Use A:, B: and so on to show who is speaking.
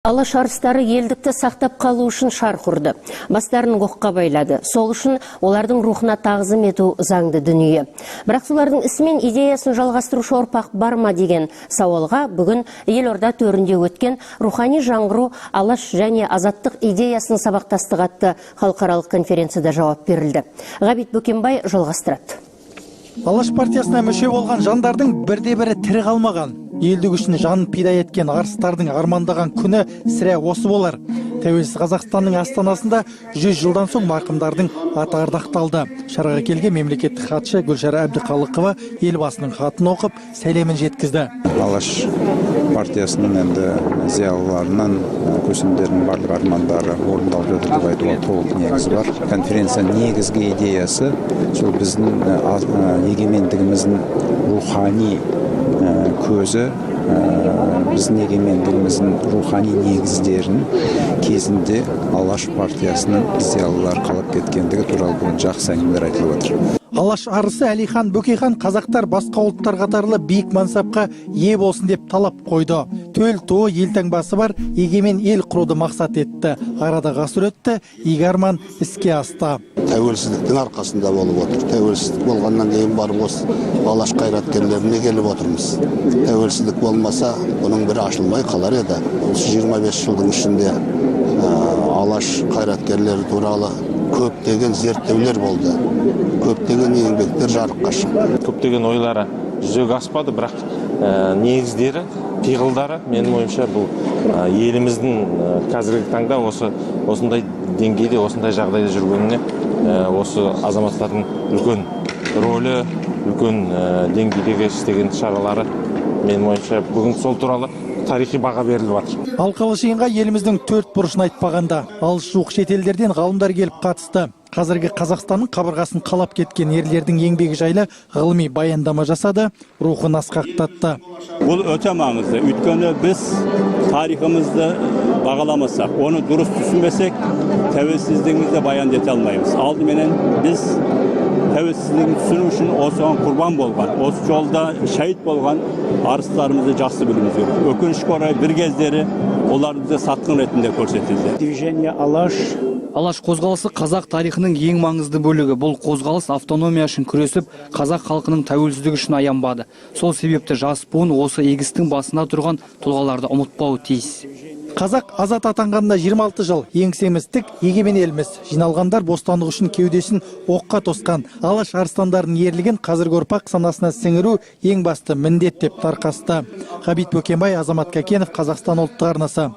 A: Алаш арыстары елдікті сақтап қалу үшін шар құрды. Бастарын оққа байлады. Сол үшін олардың рухына тағзым ету заңды дүние. Бірақ солардың ісі мен идеясын жалғастырушы ұрпақ бар ма деген сауалға бүгін Елорда төрінде өткен рухани жаңғыру алаш және азаттық идеясының сабақтастығы атты халықаралық конференцияда жауап берілді. Ғабит Бөкенбай жалғастырады.
B: Алаш партиясына мүше болған жандардың бірде-бірі тірі қалмаған. Елдік үшін жанын пида еткен арыстардың армандаған күні сірә осы болар. Тәуелсіз Қазақстанның астанасында 100 жылдан соң марқұмдардың аты ардақталды. Шараға келген мемлекеттік хатшы Гүлшара Әбдіқалықова елбасының хатын оқып, сәлемін жеткізді.
C: Алаш партиясының енді зиялыларынан көсемдердің барлық армандары орындалып жатыр деп айтуға толық негіз бар. Конференция негізгі идеясы сол біздің егемендігіміздің рухани көзі, біздің егемендігіміздің рухани негіздерін кезінде Алаш партиясының зиялылары қалап кеткендігі туралы бүгін жақсы әңгімелер айтылып отыр.
B: Алаш арысы Әлихан Бөкейхан қазақтар басқа ұлттар қатарлы биік мансапқа ие болсын деп талап қойды. Төл туы елтаңбасы бар егемен ел құруды мақсат етті. Арада ғасыр өтті, игі арман іске асты.
D: Тәуелсіздіктің арқасында болып отыр. Тәуелсіздік болғаннан кейін барып осы алаш қайраткерлеріне келіп отырмыз. Тәуелсіздік болмаса, бұның бірі ашылмай қалар еді. Осы 25 жылдың ішінде алаш қайраткерлері туралы көптеген зерттеулер болды. Көптеген еңбектер жарыққа шықты.
E: Көптеген ойлары жүзеге аспады, бірақ негіздері, пиғылдары менің ойымша бұл еліміздің қазіргі таңда осындай деңгейде, осындай жағдайда жүргеніне осы азаматтардың үлкен рөлі, үлкен деңгейдегі істеген шаралары менің ойымша бүгін сол туралы тарихи баға беріліп жатыр.
B: Алқалы жиынға еліміздің 4 бұрышын айтпағанда алыс жуық шетелдерден ғалымдар келіп қатысты. Қазіргі Қазақстанның қабырғасын қалап кеткен ерлердің еңбегі жайлы ғылыми баяндама жасады, рухын асқақтатты.
F: Бұл өте маңызды. Өйткені біз тарихымызды бағаламасақ, оны дұрыс түсінбесек, тәуелсіздігімізді баян ете алмаймыз. Алдыменен біз тәуелсіздігін түсіну үшін осыған құрбан болған, осы жолда шәйіт болған арыстарымызды жақсы білуіміз керек. Өкінішке орай бір кездері олар бізде сатқын ретінде көрсетілді.
B: Движение
G: Алаш қозғалысы қазақ тарихының ең маңызды бөлігі. Бұл қозғалыс автономия үшін күресіп, қазақ халқының тәуелсіздігі үшін аянбады. Сол себепті жас буын осы егістің басына тұрған тұлғаларды ұмытпауы тиіс.
B: Қазақ азат атанғанда 26 жыл, еңсеміз тік, егемен елміз. Жиналғандар бостандық үшін кеудесін оққа тосқан. Алаш арыстандардың ерлігін қазіргі ұрпақ санасына сіңіру ең басты міндет деп тарқасты. Ғабит Бөкенбай, Азамат Кәкенов, Қазақстан ұлттық арнасы.